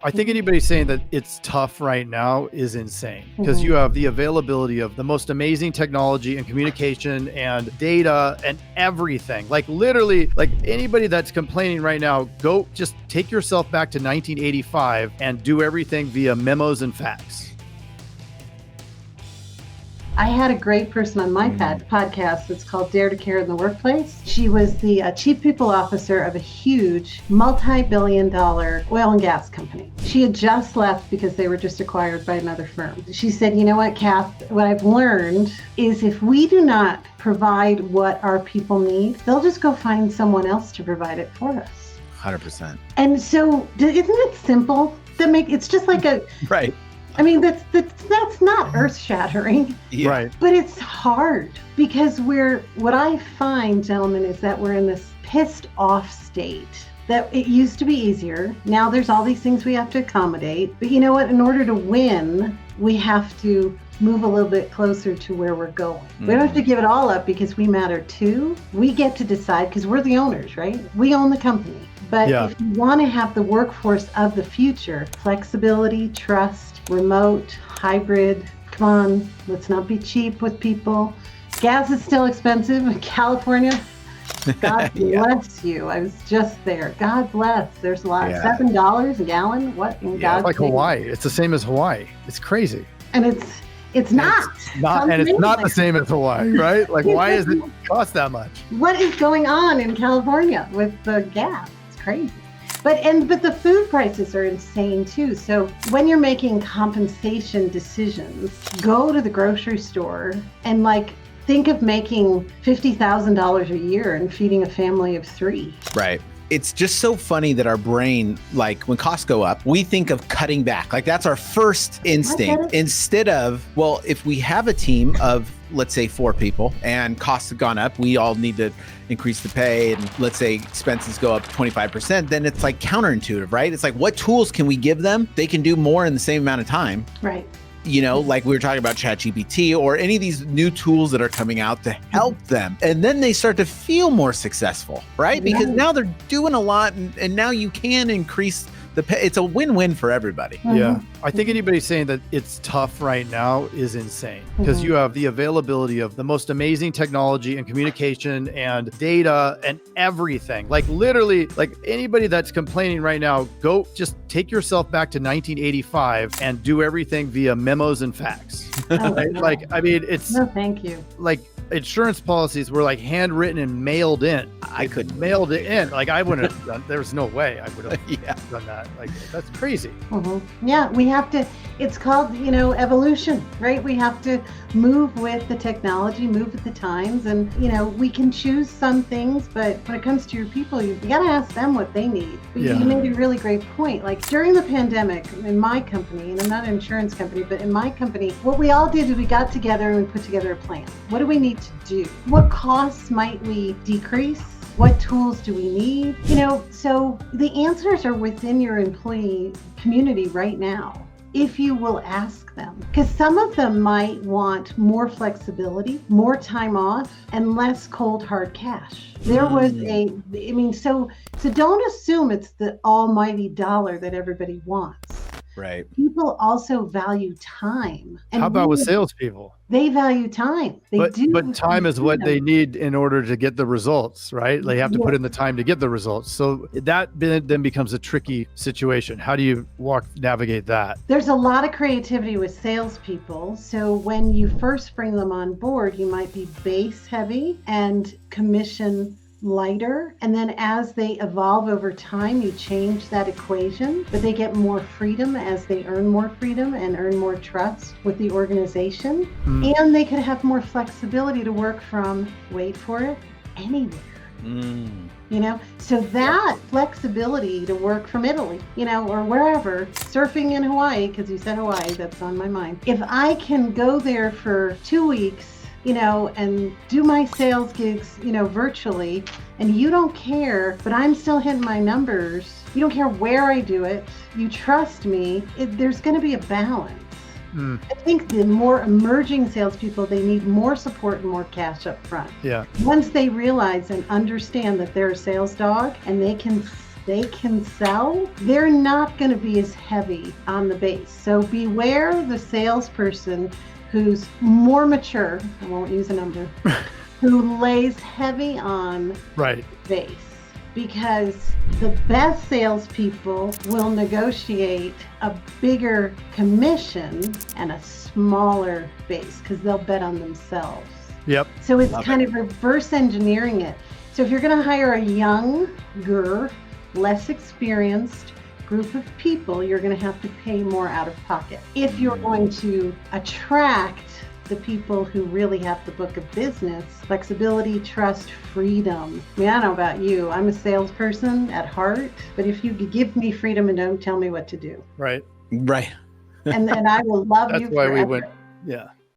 I think anybody saying that it's tough right now is insane because you have the availability of the most amazing technology and communication and data and everything. Like literally, like anybody that's complaining right now, go just take yourself back to 1985 and do everything via memos and fax. I had a great person on my podcast that's called Dare to Care in the Workplace. She was the chief people officer of a huge multi-billion-dollar oil and gas company. She had just left because they were just acquired by another firm. She said, you know what, Kath, what I've learned is if we do not provide what our people need, they'll just go find someone else to provide it for us. 100%. And so isn't it simple? It's just like a... Right. I mean, that's not earth-shattering, Right? but it's hard because what I find, gentlemen, is that we're in this pissed off state that it used to be easier. Now there's all these things we have to accommodate, but you know what? In order to win, we have to move a little bit closer to where we're going. We don't have to give it all up because we matter too. We get to decide because we're the owners, right? We own the company. But if you want to have the workforce of the future, flexibility, trust, remote, hybrid, come on, let's not be cheap with people. Gas is still expensive in California. God bless you. I was just there. God bless. There's a lot. $7 a gallon. What in God's like name? Hawaii. It's the same as Hawaii. It's crazy. And it's not. It's not the same as Hawaii, right? Like, why does it cost that much? What is going on in California with the gas? It's crazy. But the food prices are insane too. So when you're making compensation decisions, go to the grocery store and think of making $50,000 a year and feeding a family of 3. Right. It's just so funny that our brain, like when costs go up, we think of cutting back. Like that's our first instinct instead of, well, if we have a team of, let's say 4 people and costs have gone up, we all need to increase the pay and let's say expenses go up 25%, then it's like counterintuitive, right? It's like, what tools can we give them? They can do more in the same amount of time. Right. You know, like we were talking about ChatGPT or any of these new tools that are coming out to help them. And then they start to feel more successful, right? Because now they're doing a lot and now you can increase the pay. It's a win-win for everybody. Yeah. I think anybody saying that it's tough right now is insane because you have the availability of the most amazing technology and communication and data and everything. Like literally, like anybody that's complaining right now, go just take yourself back to 1985 and do everything via memos and fax. Right? Like, I mean, it's no, thank you. Like insurance policies were like handwritten and mailed in. I couldn't mailed it in. Like I wouldn't have done. There's no way I would have done that. Like that's crazy. Yeah, we have to. It's called, evolution, right? We have to move with the technology, move with the times, and we can choose some things, but when it comes to your people, you got to ask them what they need. But you made a really great point. Like during the pandemic, in my company, and I'm not an insurance company, but in my company, what we all did is we got together and we put together a plan. What do we need to do? What costs might we decrease? What tools do we need? So the answers are within your employee community right now, if you will ask them. Because some of them might want more flexibility, more time off, and less cold hard cash. There was so don't assume it's the almighty dollar that everybody wants. Right. People also value time. And how about with salespeople? They value time. But time is what they need in order to get the results, right? They have to put in the time to get the results. So that then becomes a tricky situation. How do you navigate that? There's a lot of creativity with salespeople. So when you first bring them on board, you might be base heavy and commission lighter, and then as they evolve over time, you change that equation, but they get more freedom as they earn more freedom and earn more trust with the organization, and they could have more flexibility to work from, wait for it, anywhere. So that flexibility to work from Italy, or wherever, surfing in Hawaii, because you said Hawaii, that's on my mind. If I can go there for 2 weeks, and do my sales gigs, virtually, and you don't care, but I'm still hitting my numbers. You don't care where I do it. You trust me. There's going to be a balance. I think the more emerging salespeople, they need more support and more cash up front. Yeah. Once they realize and understand that they're a sales dog and they can they can sell, they're not going to be as heavy on the base. So beware the salesperson who's more mature, I won't use a number, who lays heavy on base. Because the best salespeople will negotiate a bigger commission and a smaller base because they'll bet on themselves. Yep. So it's kind of reverse engineering it. So if you're going to hire a younger, less experienced group of people, you're going to have to pay more out of pocket. If you're going to attract the people who really have the book of business, flexibility, trust, freedom. I mean, I don't know about you. I'm a salesperson at heart, but if you could give me freedom and don't tell me what to do. Right. Right. And I will love you That's why forever. we went, yeah.